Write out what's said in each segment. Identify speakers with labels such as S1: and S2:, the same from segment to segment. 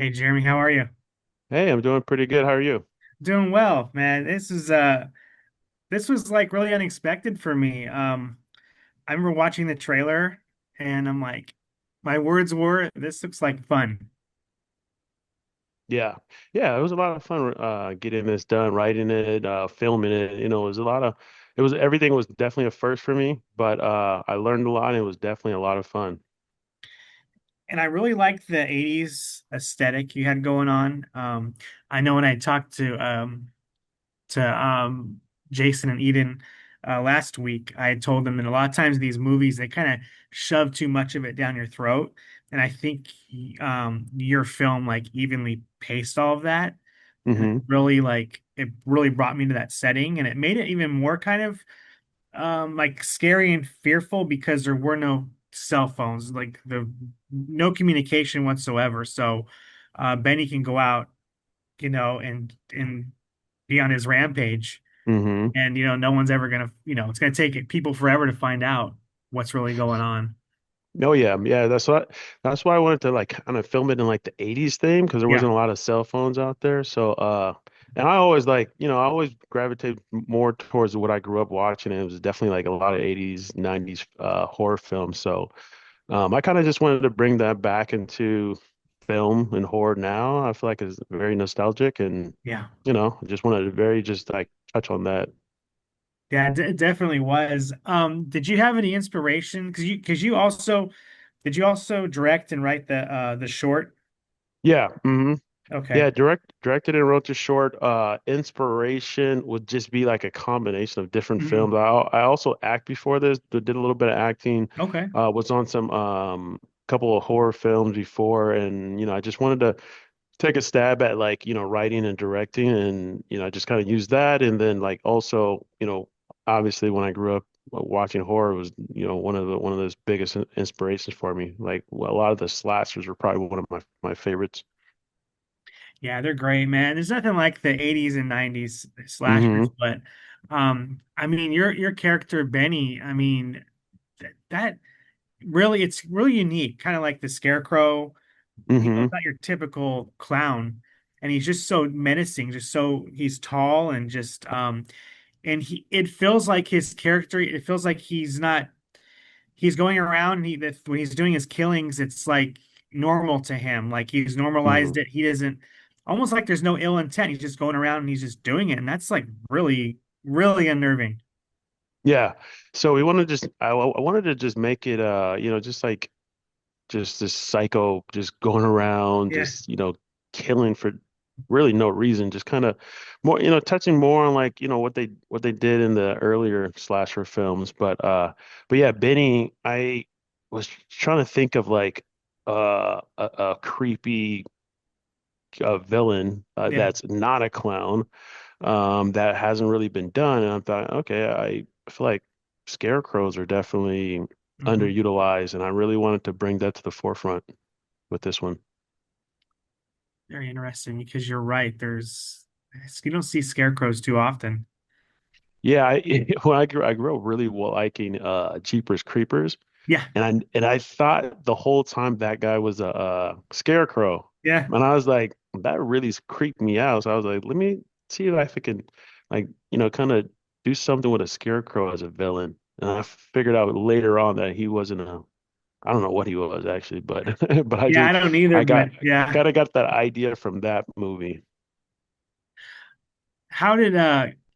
S1: Hey Jeremy, how are you?
S2: Hey, I'm doing pretty good. How are you?
S1: Doing well, man. This was like really unexpected for me. I remember watching the trailer and I'm like, my words were, this looks like fun.
S2: Yeah. Yeah, it was a lot of fun getting this done, writing it, filming it. It was everything was definitely a first for me, but I learned a lot and it was definitely a lot of fun.
S1: And I really liked the 80s aesthetic you had going on. I know when I talked to Jason and Eden last week, I had told them that a lot of times these movies they kind of shove too much of it down your throat, and I think your film like evenly paced all of that, and
S2: Hmm.
S1: it really brought me to that setting, and it made it even more kind of like scary and fearful because there were no cell phones, like the no communication whatsoever. So Benny can go out, and be on his rampage
S2: Hmm.
S1: and no one's ever gonna it's gonna take people forever to find out what's really going on.
S2: Oh yeah, yeah. That's why I wanted to like kind of film it in like the 80s theme because there
S1: Yeah.
S2: wasn't a lot of cell phones out there. So and I always I always gravitate more towards what I grew up watching. And it was definitely like a lot of 80s, 90s horror films. So I kind of just wanted to bring that back into film and horror now. I feel like it's very nostalgic and
S1: Yeah.
S2: just wanted to very just like touch on that.
S1: Yeah, it definitely was. Did you have any inspiration? Because you also did you also direct and write the short?
S2: Yeah. Hmm.
S1: Okay.
S2: Yeah, directed and wrote the short. Inspiration would just be like a combination of different
S1: Mhm.
S2: films. I also act before this, did a little bit of acting,
S1: Okay.
S2: was on some couple of horror films before, and I just wanted to take a stab at like, writing and directing and, I just kind of use that. And then like also, obviously when I grew up watching horror was, one of those biggest inspirations for me. Like a lot of the slashers were probably one of my favorites.
S1: Yeah, they're great, man. There's nothing like the 80s and 90s slashers,
S2: Hmm.
S1: but I mean your character Benny, I mean that really it's really unique, kind of like the scarecrow.
S2: Hmm.
S1: Not your typical clown, and he's just so menacing, just so he's tall and just and he it feels like his character, it feels like he's going around and when he's doing his killings, it's like normal to him. Like he's
S2: Hmm.
S1: normalized it. He doesn't almost like there's no ill intent. He's just going around and he's just doing it. And that's like really, really unnerving.
S2: Yeah. So we wanted to just I wanted to just make it just like just this psycho just going around
S1: Yeah.
S2: just killing for really no reason, just kind of more touching more on like what they did in the earlier slasher films. But yeah, Benny, I was trying to think of like a creepy villain
S1: Yeah.
S2: that's not a clown, that hasn't really been done. And I thought, okay, I feel like scarecrows are definitely
S1: Hmm.
S2: underutilized, and I really wanted to bring that to the forefront with this one.
S1: Very interesting because you're right. You don't see scarecrows too often.
S2: Yeah, when I grew up really well liking Jeepers Creepers,
S1: Yeah.
S2: and I thought the whole time that guy was a scarecrow,
S1: Yeah.
S2: and I was like, that really creeped me out. So I was like, let me see if I can like kind of do something with a scarecrow as a villain. And I figured out later on that he wasn't a I don't know what he was actually, but but
S1: Yeah. I don't either,
S2: I
S1: but
S2: got
S1: yeah.
S2: kind of got that idea from that movie.
S1: How did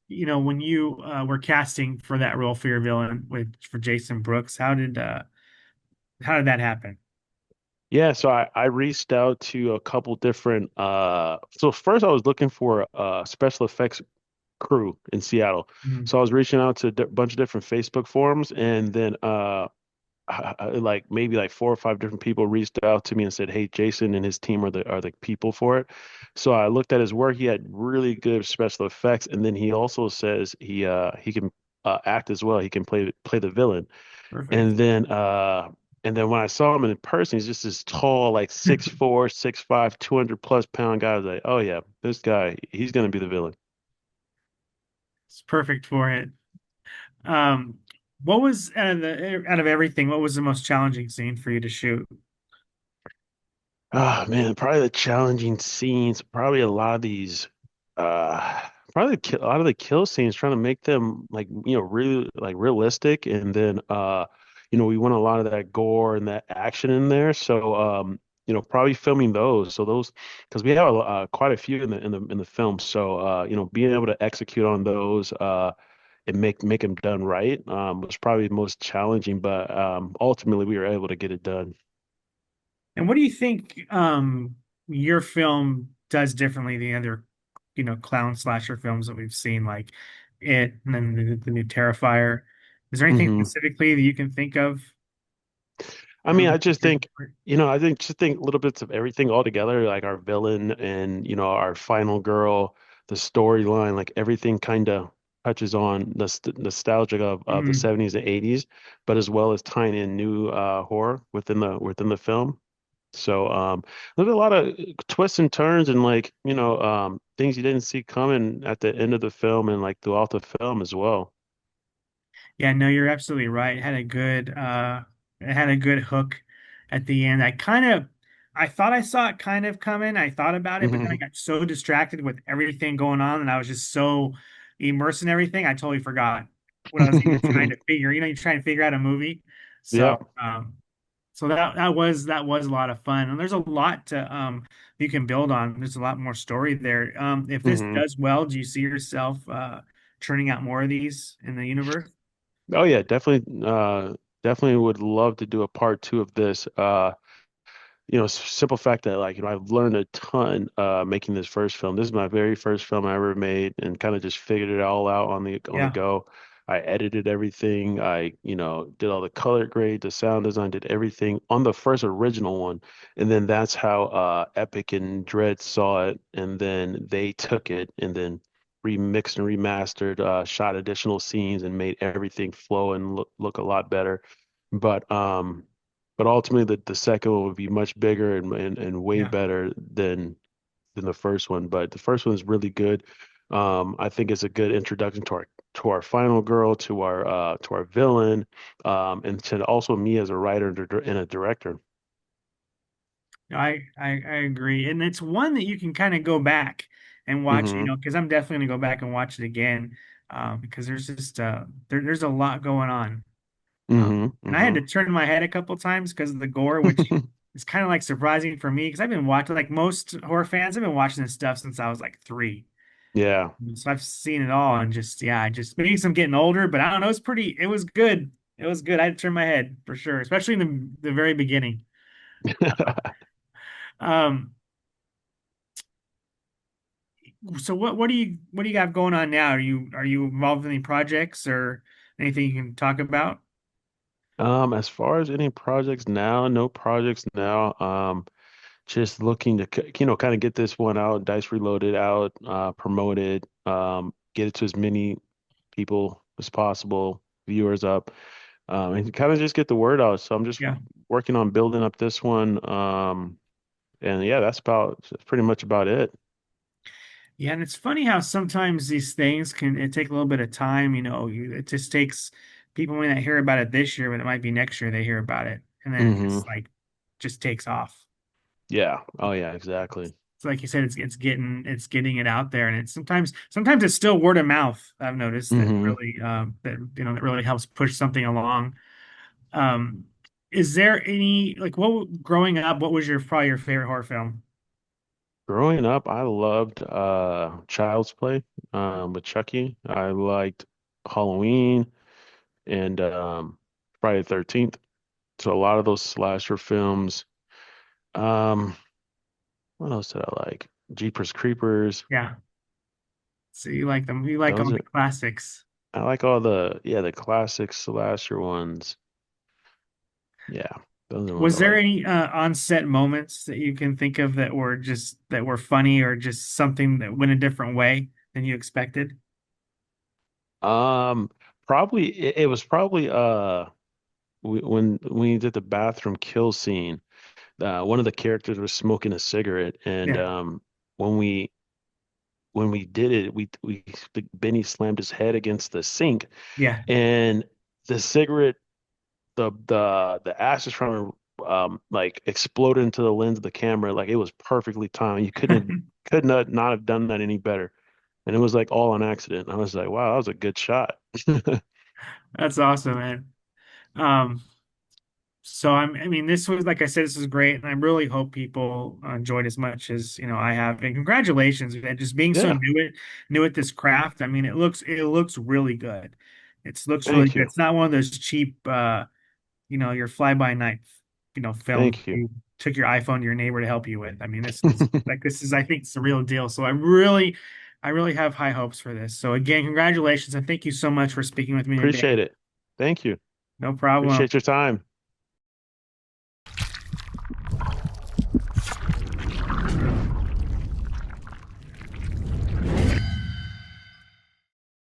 S1: when you were casting for that role for your villain for Jason Brooks, how did that happen?
S2: Yeah, so I reached out to a couple different so first I was looking for a special effects crew in Seattle.
S1: Mhm.
S2: So I was reaching out to a bunch of different Facebook forums, and then like maybe like four or five different people reached out to me and said, "Hey, Jason and his team are the people for it." So I looked at his work. He had really good special effects, and then he also says he can act as well. He can play the villain.
S1: Perfect.
S2: And then when I saw him in person, he's just this tall, like 6'4", 6'5", 200+ pound guy. I was like, oh yeah, this guy, he's gonna be the villain.
S1: It's perfect for it. Um, what was out of everything, what was the most challenging scene for you to shoot?
S2: Oh man, probably the challenging scenes, probably a lot of these probably a lot of the kill scenes trying to make them like really like realistic and then we want a lot of that gore and that action in there. So probably filming those. So those because we have quite a few in the film. So being able to execute on those and make them done right was probably the most challenging, but ultimately we were able to get it done.
S1: And what do you think your film does differently than other, clown slasher films that we've seen, like It and then the new Terrifier? Is there anything
S2: hmm
S1: specifically that you can think of
S2: I
S1: that
S2: mean,
S1: would
S2: I
S1: make
S2: just
S1: it
S2: think,
S1: different?
S2: just think little bits of everything all together, like our villain and, our final girl, the storyline, like everything kind of touches on the nostalgia of the
S1: Mhm.
S2: 70s and 80s, but as well as tying in new horror within the film. So there's a lot of twists and turns and like, things you didn't see coming at the end of the film and like throughout the film as well.
S1: Yeah, no, you're absolutely right. It had a good hook at the end. I thought I saw it kind of coming. I thought about it, but then I got so distracted with everything going on and I was just so immersed in everything, I totally forgot what I was even trying to figure. You try and figure out a movie. So,
S2: Yep.
S1: so that was a lot of fun. And there's a lot to you can build on. There's a lot more story there. If this
S2: hmm
S1: does well, do you see yourself churning out more of these in the universe?
S2: Oh yeah, definitely would love to do a part two of this. Simple fact that like, I've learned a ton making this first film. This is my very first film I ever made and kind of just figured it all out on the
S1: Yeah,
S2: go. I edited everything. I, did all the color grade, the sound design, did everything on the first original one. And then that's how Epic and Dread saw it. And then they took it and then remixed and remastered, shot additional scenes and made everything flow and look a lot better. But ultimately the second one would be much bigger and way
S1: yeah,
S2: better than the first one. But the first one is really good. I think it's a good introduction to our final girl, to our villain, and to also me as a writer and a director.
S1: I agree, and it's one that you can kind of go back and watch,
S2: hmm
S1: because I'm definitely gonna go back and watch it again, because there's just there's a lot going on,
S2: hmm
S1: and I had
S2: hmm
S1: to turn my head a couple times because of the gore, which is kind of like surprising for me because I've been watching like most horror fans. I've been watching this stuff since I was like 3,
S2: Yeah.
S1: so I've seen it all, and just yeah, I just maybe I'm getting older, but I don't know. It was good. It was good. I had to turn my head for sure, especially in the very beginning. Um, So what do you got going on now? Are you involved in any projects or anything you can talk about?
S2: As far as any projects now, no projects now. Just looking to, kind of get this one out, Dice Reloaded out, promote it, get it to as many people as possible, viewers up, and kind of just get the word out. So I'm just
S1: Yeah.
S2: working on building up this one. And yeah, that's pretty much about it.
S1: Yeah, and it's funny how sometimes these things can it take a little bit of time, it just takes people may not hear about it this year, but it might be next year they hear about it. And then it
S2: hmm
S1: just like just takes off.
S2: Yeah. Oh yeah, exactly.
S1: It's like you said, it's getting it out there, and it's sometimes it's still word of mouth. I've noticed
S2: hmm
S1: that really helps push something along. Um, is there any like what growing up? What was your probably your favorite horror film?
S2: Growing up, I loved Child's Play with Chucky. I liked Halloween and Friday the 13th. So a lot of those slasher films. Um, what else did I like? Jeepers Creepers.
S1: Yeah, so you like them? You like all
S2: Those
S1: the
S2: are
S1: classics?
S2: I like all the classic slasher ones. Yeah, those are the ones I
S1: Was there
S2: like.
S1: any on-set moments that you can think of that were funny or just something that went a different way than you expected?
S2: Um, Probably it was probably when you did the bathroom kill scene, one of the characters was smoking a cigarette, and
S1: Yeah,
S2: when we when we did it, we Benny slammed his head against the sink,
S1: yeah,
S2: and the cigarette, the ashes from like exploded into the lens of the camera. Like it was perfectly timed. You could not have done that any better. And it was like all on accident. I was like, wow, that was a good shot.
S1: That's awesome, man. Um, so I mean, this was, like I said, this is great, and I really hope people enjoyed as much as I have. And congratulations, man, just being so
S2: Yeah,
S1: new at this craft. I mean, it looks really good. It looks really
S2: thank
S1: good.
S2: you.
S1: It's not one of those cheap, your fly-by-night, films
S2: Thank you.
S1: you took your iPhone to your neighbor to help you with. I mean, this is, I think, it's the real deal. So I really have high hopes for this. So again, congratulations, and thank you so much for speaking with me today.
S2: Appreciate it. Thank you.
S1: No problem.
S2: Appreciate your time.